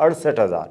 68,000,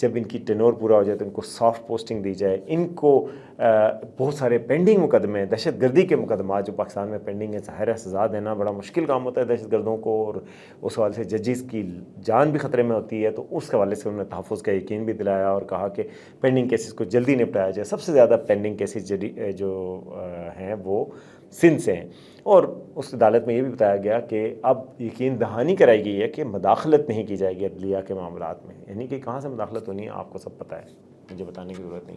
جب ان کی ٹینور پورا ہو جائے تو ان کو سافٹ پوسٹنگ دی جائے. ان کو بہت سارے پینڈنگ مقدمے ہیں, دہشت گردی کے مقدمات جو پاکستان میں پینڈنگ ہیں, ظاہر ہے سزا دینا بڑا مشکل کام ہوتا ہے دہشت گردوں کو, اور اس حوالے سے ججز کی جان بھی خطرے میں ہوتی ہے. تو اس حوالے سے انہوں نے تحفظ کا یقین بھی دلایا اور کہا کہ پینڈنگ کیسز کو جلدی نپٹایا جائے. سب سے زیادہ پینڈنگ کیسز جو ہیں وہ سندھ سے ہیں, اور اس عدالت میں یہ بھی بتایا گیا کہ اب یقین دہانی کرائی گئی ہے کہ مداخلت نہیں کی جائے گی عدلیہ کے معاملات میں. یعنی کہ کہاں سے مداخلت ہونی ہے آپ کو سب پتہ ہے, مجھے بتانے کی ضرورت نہیں.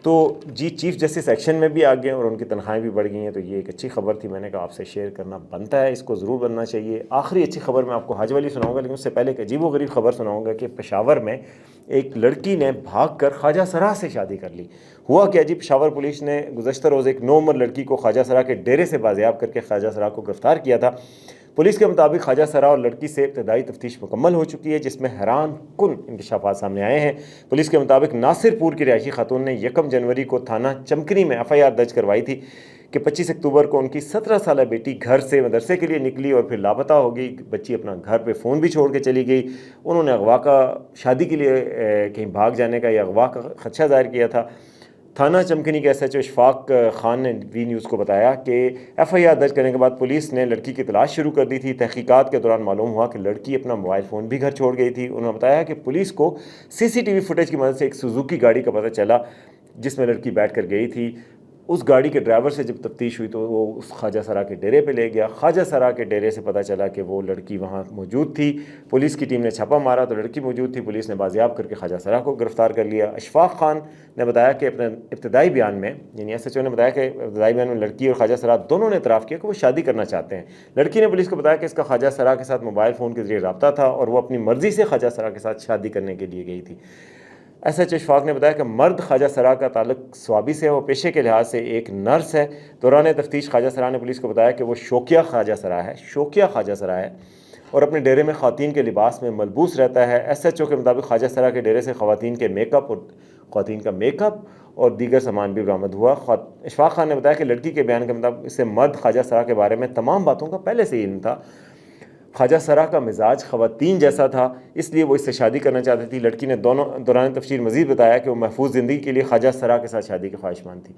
تو جی چیف جسٹس ایکشن میں بھی آ گئے اور ان کی تنخواہیں بھی بڑھ گئی ہیں, تو یہ ایک اچھی خبر تھی. میں نے کہا آپ سے شیئر کرنا بنتا ہے, اس کو ضرور بننا چاہیے. آخری اچھی خبر میں آپ کو حج والی سناؤں گا, لیکن اس سے پہلے ایک عجیب و غریب خبر سناؤں گا کہ پشاور میں ایک لڑکی نے بھاگ کر خواجہ سرا سے شادی کر لی. ہوا کہ پشاور پولیس نے گزشتہ روز ایک 9 عمر لڑکی کو خواجہ سرا کے ڈیرے سے بازیاب کر کے خواجہ سرا کو گرفتار کیا تھا. پولیس کے مطابق خواجہ سرا اور لڑکی سے ابتدائی تفتیش مکمل ہو چکی ہے, جس میں حیران کن انکشافات سامنے آئے ہیں. پولیس کے مطابق ناصر پور کی رہائشی خاتون نے 1 جنوری کو تھانہ چمکنی میں FIR درج کروائی تھی کہ 25 اکتوبر کو ان کی 17 سالہ بیٹی گھر سے مدرسے کے لیے نکلی اور پھر لاپتہ ہو گئی. بچی اپنا گھر پہ فون بھی چھوڑ کے چلی گئی. انہوں نے اغوا کا, شادی کے لیے کہیں بھاگ جانے کا یا اغوا کا خدشہ ظاہر کیا تھا. تھانہ چمکنی کے SHO اشفاق خان نے وی نیوز کو بتایا کہ FIR درج کرنے کے بعد پولیس نے لڑکی کی تلاش شروع کر دی تھی. تحقیقات کے دوران معلوم ہوا کہ لڑکی اپنا موبائل فون بھی گھر چھوڑ گئی تھی. انہوں نے بتایا کہ پولیس کو CCTV فوٹیج کی مدد سے ایک سوزوکی گاڑی کا پتہ چلا جس میں لڑکی بیٹھ کر گئی تھی. اس گاڑی کے ڈرائیور سے جب تفتیش ہوئی تو وہ اس خواجہ سرا کے ڈیرے پہ لے گیا. خواجہ سرا کے ڈیرے سے پتہ چلا کہ وہ لڑکی وہاں موجود تھی. پولیس کی ٹیم نے چھاپا مارا تو لڑکی موجود تھی. پولیس نے بازیاب کر کے خواجہ سرا کو گرفتار کر لیا. اشفاق خان نے بتایا کہ اپنے ابتدائی بیان میں, یعنی SHO نے بتایا کہ ابتدائی بیان میں لڑکی اور خواجہ سرا دونوں نے اعتراف کیا کہ وہ شادی کرنا چاہتے ہیں. لڑکی نے پولیس کو بتایا کہ اس کا خواجہ سرا کے ساتھ موبائل فون کے ذریعے رابطہ تھا اور وہ اپنی مرضی سے خواجہ سرا کے ساتھ شادی کرنے کے لیے گئی تھی. SHO اشفاق نے بتایا کہ مرد خواجہ سرا کا تعلق سوابی سے ہے, وہ پیشے کے لحاظ سے ایک نرس ہے. دوران تفتیش خواجہ سرا نے پولیس کو بتایا کہ وہ شوقیہ خواجہ سرا ہے اور اپنے ڈیرے میں خواتین کے لباس میں ملبوس رہتا ہے. SHO کے مطابق خواجہ سرا کے ڈیرے سے خواتین کا میک اپ اور دیگر سامان بھی برآمد ہوا. اشفاق خان نے بتایا کہ لڑکی کے بیان کے مطابق اسے مرد خواجہ سرا کے بارے میں تمام باتوں کا پہلے سے علم تھا. خواجہ سرا کا مزاج خواتین جیسا تھا, اس لیے وہ اس سے شادی کرنا چاہتی تھی. لڑکی نے دوران تفسیر مزید بتایا کہ وہ محفوظ زندگی کے لیے خواجہ سرا کے ساتھ شادی کی خواہشمند تھی.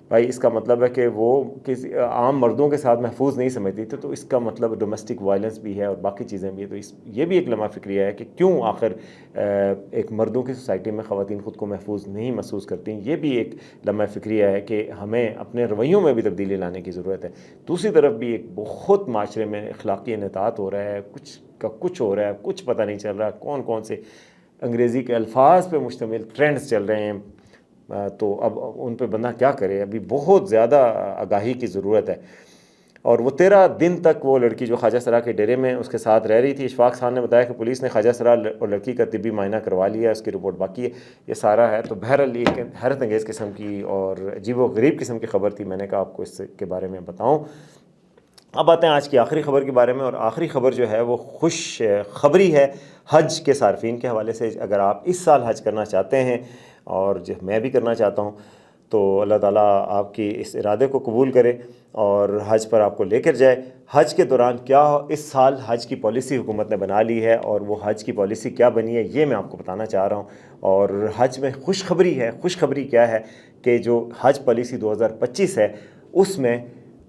بھائی اس کا مطلب ہے کہ وہ کسی عام مردوں کے ساتھ محفوظ نہیں سمجھتی تھی, تو اس کا مطلب ڈومیسٹک وائلنس بھی ہے اور باقی چیزیں بھی ہیں. تو یہ بھی ایک لمحہ فکریہ ہے کہ کیوں آخر ایک مردوں کی سوسائٹی میں خواتین خود کو محفوظ نہیں محسوس کرتی. یہ بھی ایک لمحہ فکریہ ہے کہ ہمیں اپنے رویوں میں بھی تبدیلی لانے کی ضرورت ہے. دوسری طرف بھی ایک بہت معاشرے میں اخلاقی انحطاط ہو رہا ہے, کچھ ہو رہا ہے, کچھ پتہ نہیں چل رہا کون سے انگریزی کے الفاظ پہ مشتمل ٹرینڈز چل رہے ہیں. تو اب ان پہ بندہ کیا کرے, ابھی بہت زیادہ آگاہی کی ضرورت ہے. اور وہ 13 دن تک وہ لڑکی جو خواجہ سرا کے ڈیرے میں اس کے ساتھ رہ رہی تھی. اشفاق خان نے بتایا کہ پولیس نے خواجہ سرا اور لڑکی کا طبی معائنہ کروا لیا ہے, اس کی رپورٹ باقی ہے. یہ سارا ہے. تو بہرحال ایک حیرت انگیز قسم کی اور عجیب و غریب قسم کی خبر تھی, میں نے کہا آپ کو اس کے بارے میں بتاؤں. اب آتے ہیں آج کی آخری خبر کے بارے میں, اور آخری خبر جو ہے وہ خوش خبری ہے حج کے صارفین کے حوالے سے. اگر آپ اس سال حج کرنا چاہتے ہیں, اور میں بھی کرنا چاہتا ہوں, تو اللہ تعالیٰ آپ کی اس ارادے کو قبول کرے اور حج پر آپ کو لے کر جائے. حج کے دوران کیا اس سال حج کی پالیسی حکومت نے بنا لی ہے, اور وہ حج کی پالیسی کیا بنی ہے یہ میں آپ کو بتانا چاہ رہا ہوں. اور حج میں خوشخبری ہے. خوشخبری کیا ہے کہ جو حج پالیسی 2025 ہے اس میں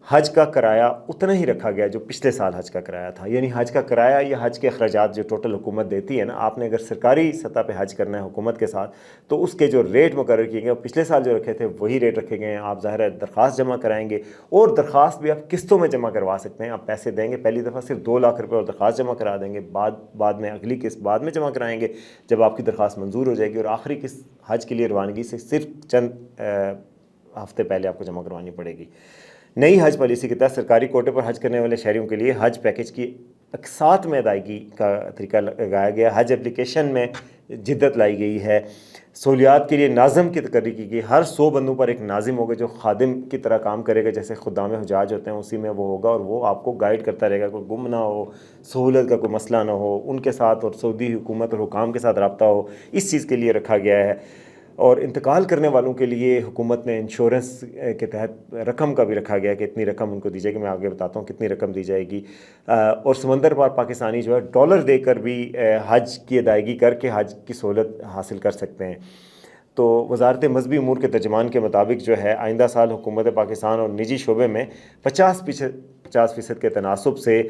حج کا کرایہ اتنا ہی رکھا گیا جو پچھلے سال حج کا کرایہ تھا. یعنی حج کا کرایہ یا حج کے اخراجات جو ٹوٹل حکومت دیتی ہے نا, آپ نے اگر سرکاری سطح پہ حج کرنا ہے حکومت کے ساتھ, تو اس کے جو ریٹ مقرر کیے گئے پچھلے سال جو رکھے تھے وہی ریٹ رکھے گئے ہیں. آپ ظاہر ہے درخواست جمع کرائیں گے, اور درخواست بھی آپ قسطوں میں جمع کروا سکتے ہیں. آپ پیسے دیں گے, پہلی دفعہ صرف 2 لاکھ روپے اور درخواست جمع کرا دیں گے, بعد میں اگلی قسط بعد میں جمع کرائیں گے جب آپ کی درخواست منظور ہو جائے گی, اور آخری قسط حج کے لیے روانگی سے صرف چند ہفتے پہلے آپ کو جمع کروانی پڑے گی. نئی حج پالیسی کے تحت سرکاری کوٹے پر حج کرنے والے شہریوں کے لیے حج پیکج کی اقساط میں ادائیگی کا طریقہ لگایا گیا. حج اپلیکیشن میں جدت لائی گئی ہے. سہولیات کے لیے ناظم کی تقرری کی گئی. ہر 100 بندوں پر ایک ناظم ہوگا جو خادم کی طرح کام کرے گا, جیسے خدام حجاج ہوتے ہیں اسی میں وہ ہوگا, اور وہ آپ کو گائیڈ کرتا رہے گا, کوئی گم نہ ہو, سہولت کا کوئی مسئلہ نہ ہو, ان کے ساتھ اور سعودی حکومت اور حکام کے ساتھ رابطہ ہو, اس چیز کے لیے رکھا گیا ہے. اور انتقال کرنے والوں کے لیے حکومت نے انشورنس کے تحت رقم کا بھی رکھا گیا کہ اتنی رقم ان کو دی جائے گی. میں آگے بتاتا ہوں کتنی رقم دی جائے گی. اور سمندر پار پاکستانی جو ہے ڈالر دے کر بھی حج کی ادائیگی کر کے حج کی سہولت حاصل کر سکتے ہیں. تو وزارت مذہبی امور کے ترجمان کے مطابق جو ہے آئندہ سال حکومت پاکستان اور نجی شعبے میں 50% کے تناسب سے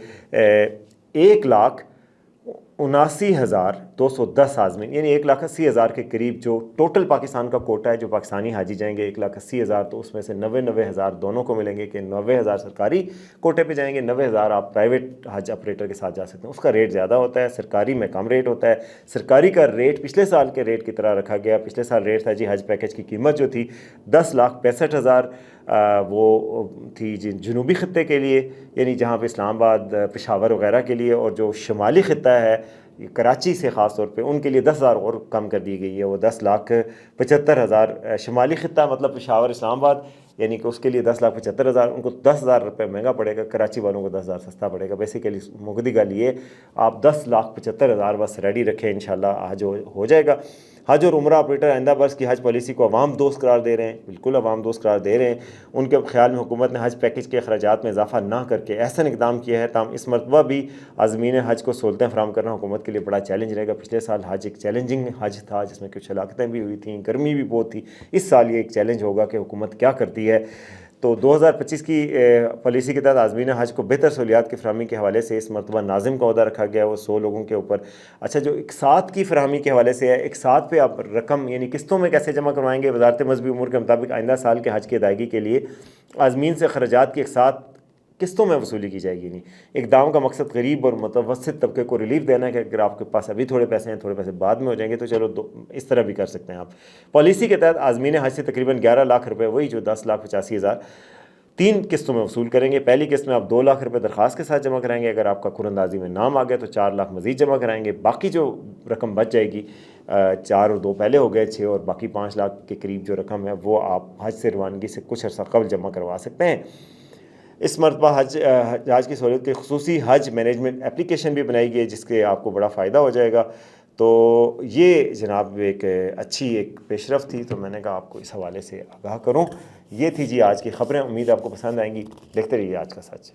1,79,210 عازمین یعنی 1,80,000 کے قریب جو ٹوٹل پاکستان کا کوٹا ہے جو پاکستانی حاجی جائیں گے 1,80,000 تو اس میں سے 90,000 دونوں کو ملیں گے کہ 90,000 سرکاری کوٹے پہ جائیں گے, 90,000 آپ پرائیویٹ حج آپریٹر کے ساتھ جا سکتے ہیں. اس کا ریٹ زیادہ ہوتا ہے, سرکاری میں کم ریٹ ہوتا ہے. سرکاری کا ریٹ پچھلے سال کے ریٹ کی طرح رکھا گیا. پچھلے سال ریٹ تھا جی حج پیکج کی قیمت جو تھی 10,65,000 وہ تھی جنوبی خطے کے لیے یعنی جہاں پہ اسلام آباد پشاور وغیرہ کے لیے, اور جو شمالی خطہ ہے کراچی سے خاص طور پہ ان کے لیے 10,000 اور کم کر دی گئی ہے. وہ 10,75,000 شمالی خطہ مطلب پشاور اسلام آباد یعنی کہ اس کے لیے 10,75,000 ان کو 10,000 روپے مہنگا پڑے گا. کراچی والوں کو 10,000 سستا پڑے گا. بیسیکلی مقدی گل یہ آپ 10,75,000 بس ریڈی رکھیں, انشاءاللہ حج ہو جائے گا. حج اور عمرہ آپریٹر آئندہ برس کی حج پالیسی کو عوام دوست قرار دے رہے ہیں. بالکل عوام دوست قرار دے رہے ہیں. ان کے خیال میں حکومت نے حج پیکج کے اخراجات میں اضافہ نہ کر کے احسن اقدام کیا ہے. تاہم اس مرتبہ بھی عازمین حج کو سہولتیں فراہم کرنا حکومت کے لیے بڑا چیلنج رہے گا. پچھلے سال حج ایک چیلنجنگ حج تھا جس میں کچھ ہلاکتیں بھی ہوئی تھیں, گرمی بھی بہت تھی. اس سال یہ ایک چیلنج ہوگا کہ حکومت کیا کرتی ہے. تو 2025 کی پالیسی کے تحت عازمین حج کو بہتر سہولیات کی فراہمی کے حوالے سے اس مرتبہ ناظم کا عہدہ رکھا گیا ہے. وہ 100 لوگوں کے اوپر. اچھا جو اقساط کی فراہمی کے حوالے سے ہے, اقساط پہ آپ رقم یعنی قسطوں میں کیسے جمع کروائیں گے. وزارت مذہبی امور کے مطابق آئندہ سال کے حج کی ادائیگی کے لیے عازمین سے اخراجات کی اقساط قسطوں میں وصولی کی جائے گی. نہیں, اقدام کا مقصد غریب اور متوسط طبقے کو ریلیف دینا ہے کہ اگر آپ کے پاس ابھی تھوڑے پیسے ہیں, تھوڑے پیسے بعد میں ہو جائیں گے تو چلو اس طرح بھی کر سکتے ہیں آپ. پالیسی کے تحت عازمین حج سے تقریباً 11 لاکھ روپے وہی جو 10,85,000 3 قسطوں میں وصول کریں گے. پہلی قسط میں آپ 2 لاکھ روپے درخواست کے ساتھ جمع کرائیں گے. اگر آپ کا قراندازی میں نام آ گیا تو 4 لاکھ مزید جمع کرائیں گے. باقی جو رقم بچ جائے گی 4 اور 2 پہلے ہو گئے 6 اور باقی 5 لاکھ کے قریب جو رقم ہے وہ آپ حج سے روانگی سے کچھ عرصہ قبل جمع کروا سکتے ہیں. اس مرتبہ حج کی سہولت کے خصوصی حج مینجمنٹ اپلیکیشن بھی بنائی گئی ہے جس کے آپ کو بڑا فائدہ ہو جائے گا. تو یہ جناب ایک اچھی ایک پیش رفت تھی, تو میں نے کہا آپ کو اس حوالے سے آگاہ کروں. یہ تھی جی آج کی خبریں. امید آپ کو پسند آئیں گی. دیکھتے رہیے آج کا سچ.